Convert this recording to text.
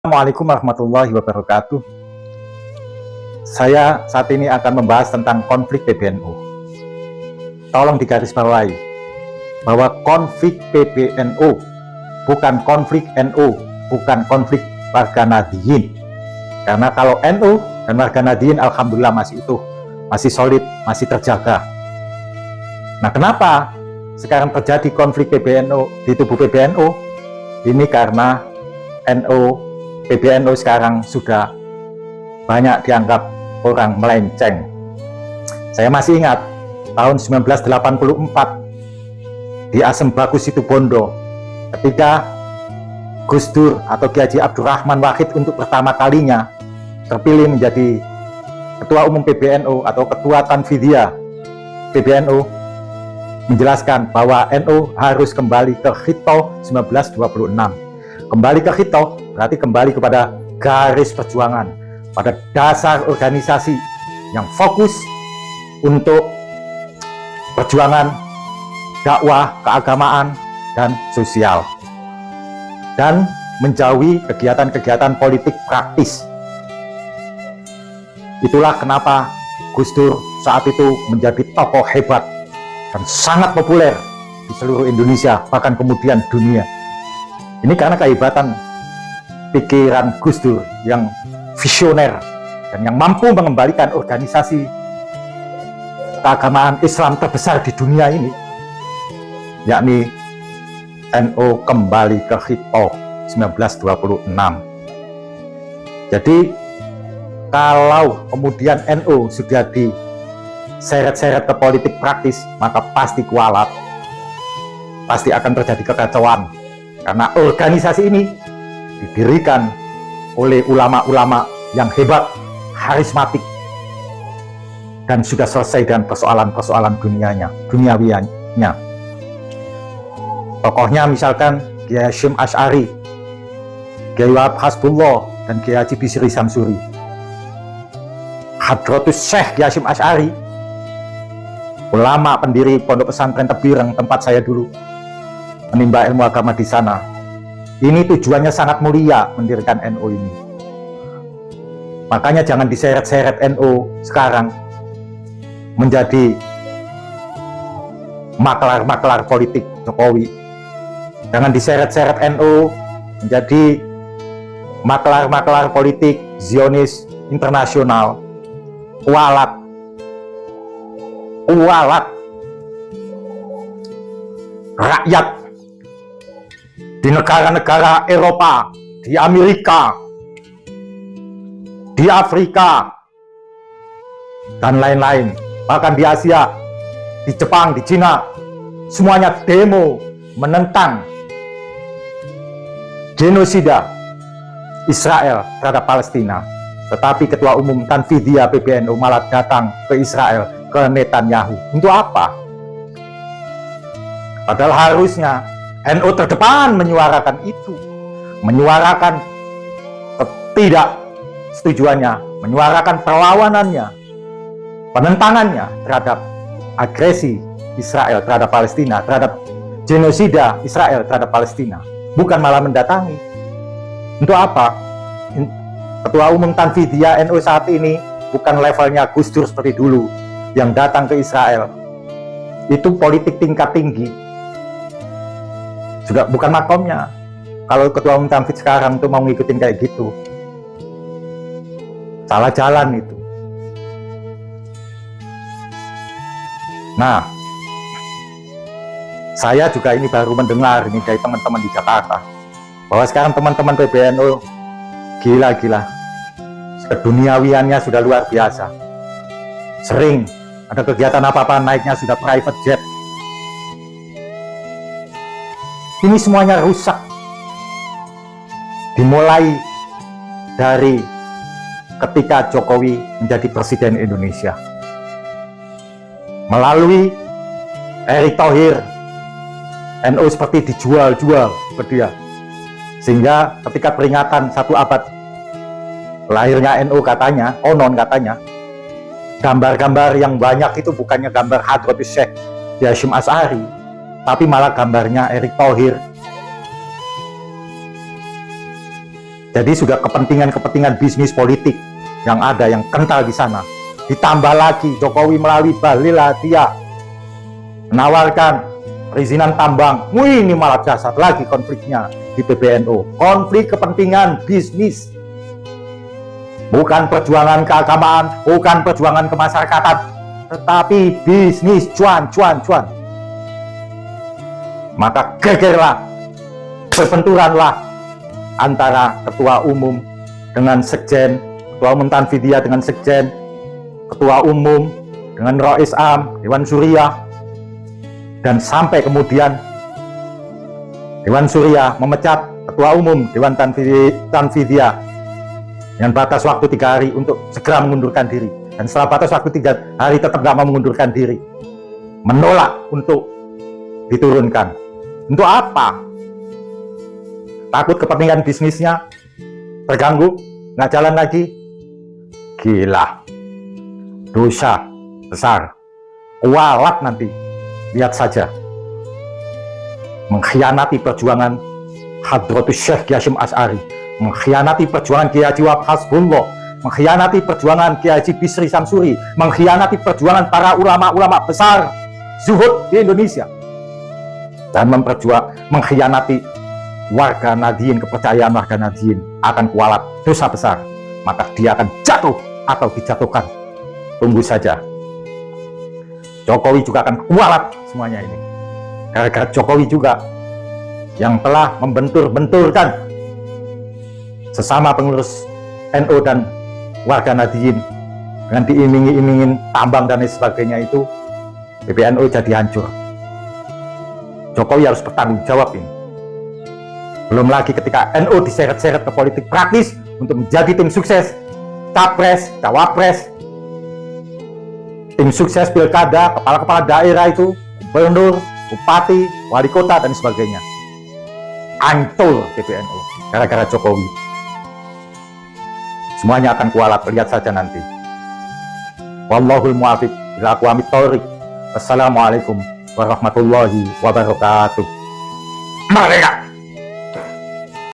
Assalamualaikum warahmatullahi wabarakatuh. Saya saat ini akan membahas tentang konflik PBNU. Tolong digarisbawahi bahwa konflik PBNU bukan konflik NU, bukan konflik warga Nahdliyin. Karena kalau NU dan warga Nahdliyin alhamdulillah masih utuh, masih solid, masih terjaga. Nah, kenapa sekarang terjadi konflik PBNU di tubuh PBNU? Ini karena PBNU sekarang sudah banyak dianggap orang melenceng. Saya masih ingat tahun 1984 di Asem Bagus Situbondo, ketika Gus Dur atau Kiai Haji Abdurrahman Wahid untuk pertama kalinya terpilih menjadi Ketua Umum PBNU atau Ketua Tanfidiyah PBNU, menjelaskan bahwa NU harus kembali ke Khito 1926. Kembali ke Khito berarti kembali kepada garis perjuangan, pada dasar organisasi yang fokus untuk perjuangan dakwah, keagamaan, dan sosial, dan menjauhi kegiatan-kegiatan politik praktis. Itulah kenapa Gus Dur saat itu menjadi tokoh hebat dan sangat populer di seluruh Indonesia, bahkan kemudian dunia. Ini karena kehebatan pikiran Gus Dur yang visioner dan yang mampu mengembalikan organisasi keagamaan Islam terbesar di dunia ini, yakni NU kembali ke Khito 1926. Jadi kalau kemudian NU sudah diseret-seret ke politik praktis, maka pasti kualat, pasti akan terjadi kekacauan. Karena organisasi ini didirikan oleh ulama-ulama yang hebat, karismatik, dan sudah selesai dengan persoalan-persoalan duniawinya. Tokohnya misalkan Kiai Hasyim Asy'ari, Kiai Wahab Hasbullah, dan Kiai Haji Bisri Samsuri. Hadratus Syekh Kiai Hasyim Asy'ari, ulama pendiri Pondok Pesantren Tebireng tempat saya dulu menimba ilmu agama di sana. Ini tujuannya sangat mulia mendirikan NU ini. Makanya jangan diseret-seret NU sekarang menjadi maklar-maklar politik Jokowi. Jangan diseret-seret NU menjadi maklar-maklar politik Zionis internasional. Kualat. Rakyat di negara-negara Eropa, di Amerika, di Afrika, dan lain-lain, bahkan di Asia, di Jepang, di Cina, semuanya demo menentang genosida Israel terhadap Palestina. Tetapi Ketua Umum Tanfidiyah PBNU malah datang ke Israel, ke Netanyahu. Untuk apa? Padahal harusnya NU terdepan menyuarakan itu, menyuarakan ketidaksetujuannya, menyuarakan perlawanannya, penentangannya terhadap agresi Israel terhadap Palestina, terhadap genosida Israel terhadap Palestina, bukan malah mendatangi. Untuk apa? Ketua Umum Tanfidiyah NU saat ini bukan levelnya Gus Dur seperti dulu yang datang ke Israel. Itu politik tingkat tinggi, juga bukan makomnya. Kalau Ketua Umum Tanfid sekarang tuh mau ngikutin kayak gitu, salah jalan itu. Nah, saya juga ini baru mendengar ini dari teman-teman di Jakarta bahwa sekarang teman-teman PBNU gila-gila, keduniawiannya sudah luar biasa. Sering ada kegiatan apa-apa naiknya sudah private jet. Ini semuanya rusak. Dimulai dari ketika Jokowi menjadi Presiden Indonesia. Melalui Erick Thohir, NU seperti dijual-jual ke dia. Sehingga ketika peringatan 1 abad lahirnya NU katanya, konon katanya, gambar-gambar yang banyak itu bukannya gambar Hadratus Syekh Kiai Hasyim Asy'ari, tapi malah gambarnya Erick Thohir. Jadi sudah kepentingan-kepentingan bisnis politik yang ada, yang kental di sana. Ditambah lagi Jokowi melalui Bahlil Lahadiah menawarkan perizinan tambang. Wih, ini malah dasar lagi konfliknya di PBNU. Konflik kepentingan bisnis. Bukan perjuangan keagamaan, bukan perjuangan kemasyarakatan, tetapi bisnis, cuan. Maka gegerlah, berbenturanlah antara ketua umum dengan sekjen, ketua umum Tanfidiyah dengan sekjen, ketua umum dengan Rais Am, Dewan Suriah, dan sampai kemudian Dewan Suriah memecat ketua umum Dewan Tanfidiyah dengan batas waktu 3 hari untuk segera mengundurkan diri. Dan setelah batas waktu 3 hari tetap nggak mau mengundurkan diri, menolak untuk diturunkan. Untuk apa? Takut kepentingan bisnisnya terganggu, nggak jalan lagi. Gila, dosa besar, kualat nanti. Lihat saja, mengkhianati perjuangan Hadratus Syekh Hasyim Asy'ari, mengkhianati perjuangan Kiai Haji Wahab Hasbullah, mengkhianati perjuangan Kiai Haji Bisri Samsuri, mengkhianati perjuangan para ulama-ulama besar zuhud di Indonesia, dan mengkhianati warga Nahdliyin, kepercayaan warga Nahdliyin akan kualat, dosa besar. Maka dia akan jatuh atau dijatuhkan. Tunggu saja. Jokowi juga akan kualat semuanya ini. Gara-gara Jokowi juga yang telah membentur-benturkan sesama pengurus NU dan warga Nahdliyin dengan diiming-imingin tambang dan lain sebagainya, itu PBNU jadi hancur. Jokowi harus bertanggung jawab ini. Belum lagi ketika NU diseret-seret ke politik praktis untuk menjadi tim sukses capres, cawapres, tim sukses pilkada, kepala-kepala daerah itu, gubernur, bupati, wali kota, dan sebagainya. Hancur PBNU gara-gara Jokowi. Semuanya akan kualat, lihat saja nanti. Wallahul muwaffiq ila aqwamit thoriq. Wassalamualaikum warahmatullahi wabarakatuh. Merdeka!